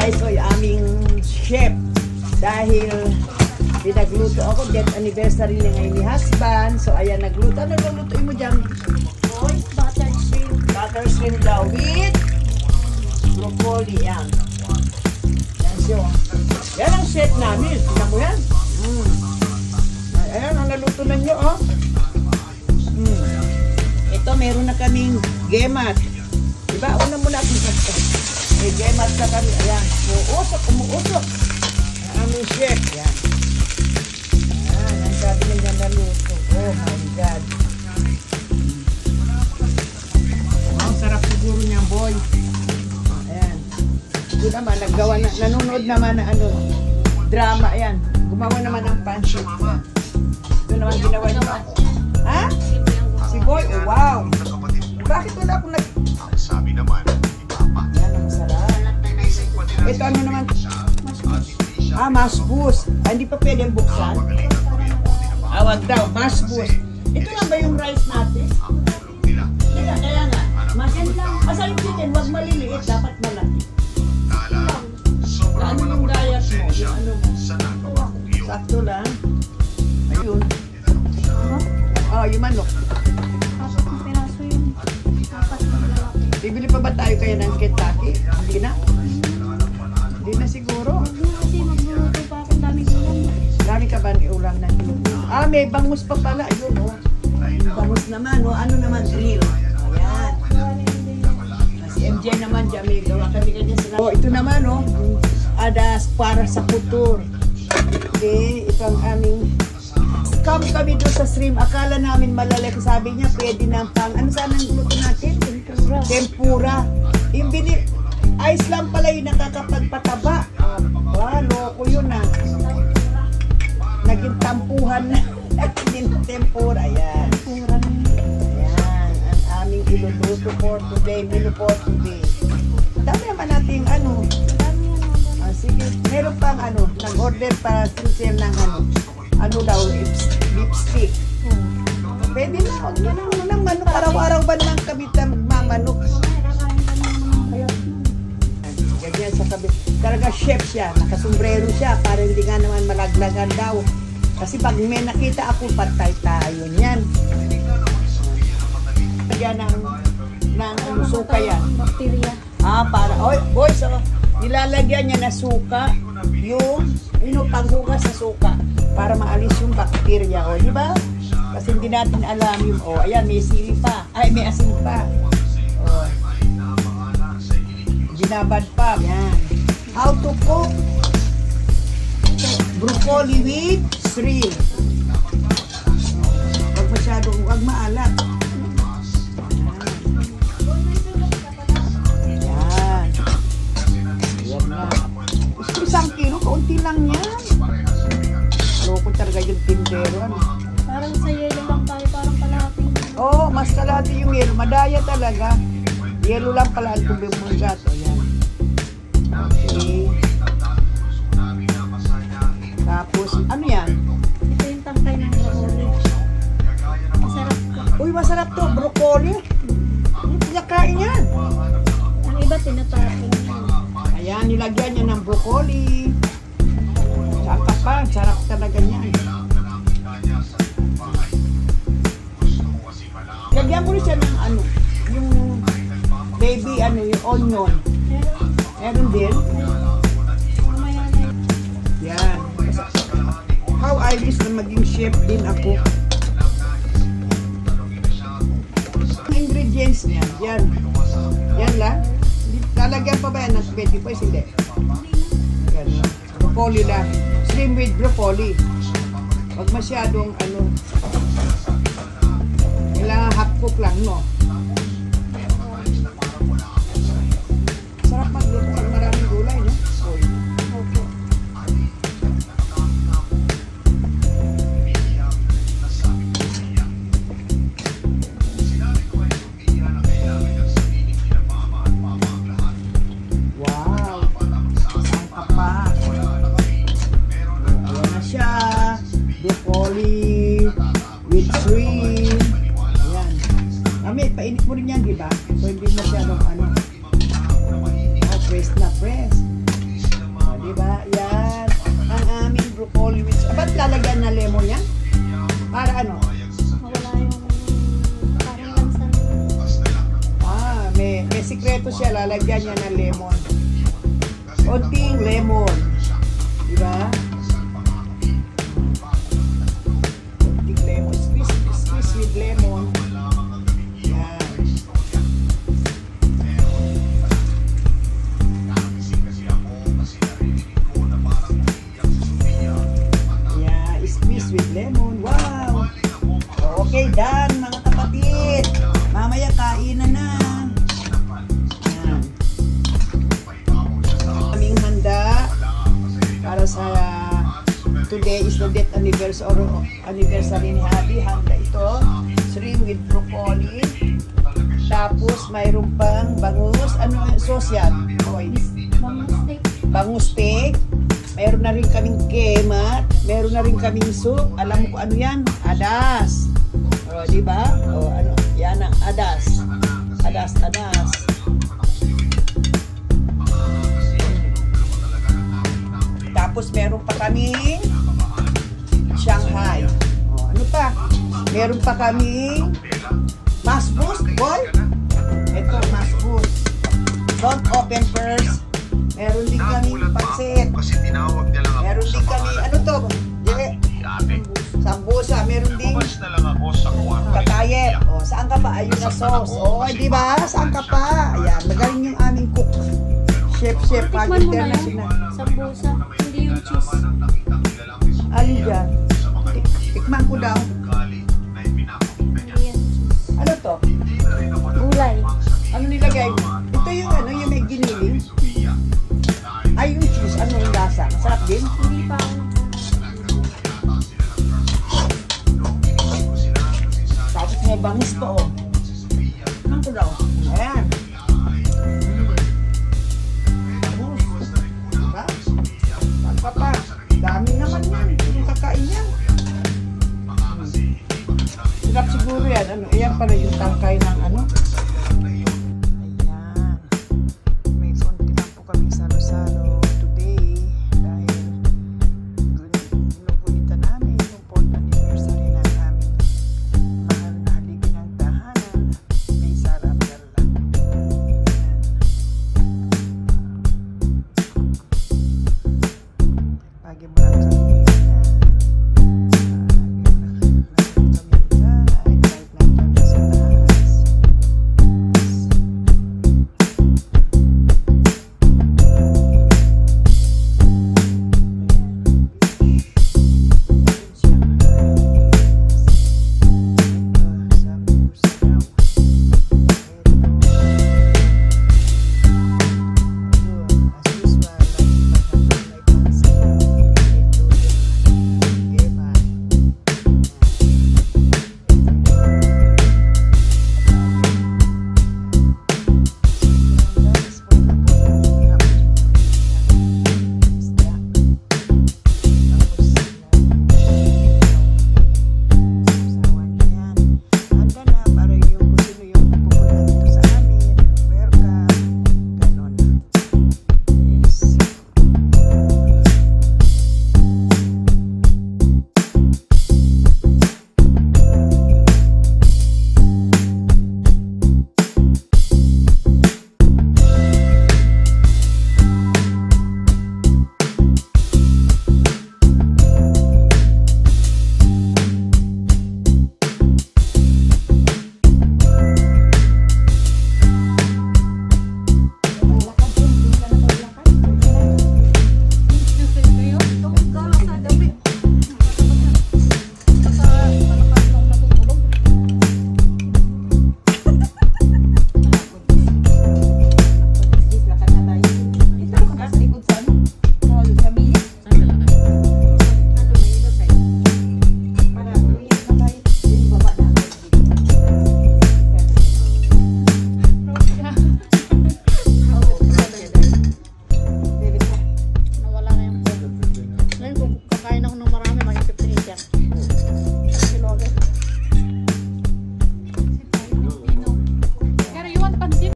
guys, o aming chef. Dahil pinagluto ako, death anniversary na ngayon ni husband. So ayan, nagluto. Ano naglutuin mo dyan? Butter shrimp. Butter shrimp daw with broccoli. Yan. Yan siya. Yan ang chef namin. Tingnan mo yan. Ayan, ang naluto na nyo, oh. Ito, meron na kaming gemat. Diba? Una muna akong sakto. May gemat na kami. Ayan. Umuusok. Ang aming chef. Yan. Ayan. Ang sabi niya naluto. Oh my God. Ang sarap siguro niya, boy. Ayan. Ito naman, naggawa na, nanonood naman na ano, drama. Ayan. Gumawa naman ng pancit. Ito naman ginawa niya. Ha? Si Boy? Oh, wow. Bakit wala akong sabi naman, yan ang masarap. Ito ano naman? Masbus. Hindi pa pwedeng buksan. Wag daw, masbus. Ito lang ba yung rice natin? Kaya nga. Masal yung chicken, wag maliliit, dapat malaki. Ano yung gayat mo? Yung ano mo? Sakto lang. Ayun. Yung manok. Bibili pa ba tayo kaya ng Kentucky? Hindi na? Hindi na siguro. Kasi magluluto pa akong daming ulam. Dami ka ba ni ulam na niluto? May bangus pa pala. Ayun, oh. Bangus naman, oh. Ano naman? Grill. Ayan. Si MJ naman dyan, may gawa kanya sila. Oh, ito naman, oh. Adas para sa kutur. Okay, ito ang aming scam kami doon sa stream. Akala namin malalaki. Sabi niya, pwede na pang, ano sana ang luto natin? Tempura. Yung ice lang pala yung nakakapagpataba. Loko yun ah. Naging tampuhan na. Naging tempura. Ayan. Ayan. Ang aming iluluto for today. Menu for today. Dami naman natin ano. Sige. Meron pang ano. Nag-order pa sincere ng ano. Ano daw? Lipstick. Pwede na. Huwag na lang manok. Araw-araw ba naman kami magmamanok? Ganyan sa kabit. Talaga chef siya. Nakasombrero siya para hindi nga naman malaglagan daw. Kasi pag may nakita ako, patay tayo niyan. Lagyan ng suka yan. Bacteria. Para. Boys, nilalagyan niya na suka. Yung panghugas sa suka. Para maalis yung bacteria. Di ba? Kasi hindi natin alam yung, ayan, may sili pa. May asin pa. Ginabad pa. Yan. How to cook broccoli with shrimp. Wag maalat. Yan. Yan na. Isang kilo, kaunti lang yan. Loko talaga yung tindero. Parang sa yelo lang tayo, parang kalahating. Mas kalahati yung yelo. Madaya talaga. Yelo lang pala ang tubig mong gato. Yan. Okay. Tapos, ano yan? Ito yung tangkay ng broccoli. Masarap ko. Uy, masarap to. Broccoli. Pinakain yan. Ang iba tinatapon. Ayan, nilagyan niya ng broccoli. Saka pa. Sarap talaga niyan. Lagyan mo rin siya ng ano, yung baby, yung onion. Meron din. Yan. How I wish na maging chef din ako. Ang ingredients niya, yan. Yan lang. Lalagyan pa ba yan ng spaghetti boys? Hindi. Yan. Broccoli lang. Slim with broccoli. Huwag masyadong ano. Kailangan half cook lang, no? Sarap magluto pag maraming gulay, no? Okay. Wow! Sangka pa. Ayan na siya. Broccoli with shrimp. Ayan. Para ano? Mawala yung parang lansan. May sikreto siya. Lalagyan niya ng lemon. Konting lemon. Diba? Konting lemon. Squeeze with lemon. Yan. Yeah, squeeze with lemon. Wow! Okay, done mga kapatid. Mamaya kainan na. Yan. Kaming handa para sa today is the death anniversary ni Habi. Handa ito. Shrimp with broccoli. Tapos mayroon pang bangus. Ano sauce yan? Boys? Bangus steak. Bangus steak. Meron na rin kaming kemat. Meron na rin kaming soup. Alam mo kung ano yan? Adas. O, diba? O, ano? Yan ang adas. Adas. Tapos meron pa kaming Shanghai. O, ano pa? Meron pa kaming masbus, boy. Ito, masbus. Don't open first. Meron din kaming pansit. Meron din kami, ano to? Sambusa. Meron din katayet. O, saan ka pa? Ayun na sauce. O, di ba? Saan ka pa? Ayan, magaling yung aming cook. Chef, pag Tikman mo na yan. international. Sambusa. Hindi yung cheese. Alin dyan? Tikman ko daw. Hindi yan cheese. Ano to? Gulay. Ano nilagay mo? Ito yung ano, yung may giniling. Ay, yung cheese. Ano yung lasa? Masarap din? Hindi pa ako Tapos may bangus to, oh. Ano ko daw? Ayan. Bangus. Diba? Saan pa? Dami naman yan. Yung kakain yan. Sarap siguro yan. Ano? Ayan pala yung tangkay ng ano. Ayan. May konti lang po kaming salo-salo today. Dahil ginugunitan namin yung 4th anniversary ng aming mahal na haligi ng tahanan. May sarap lang. Ayan.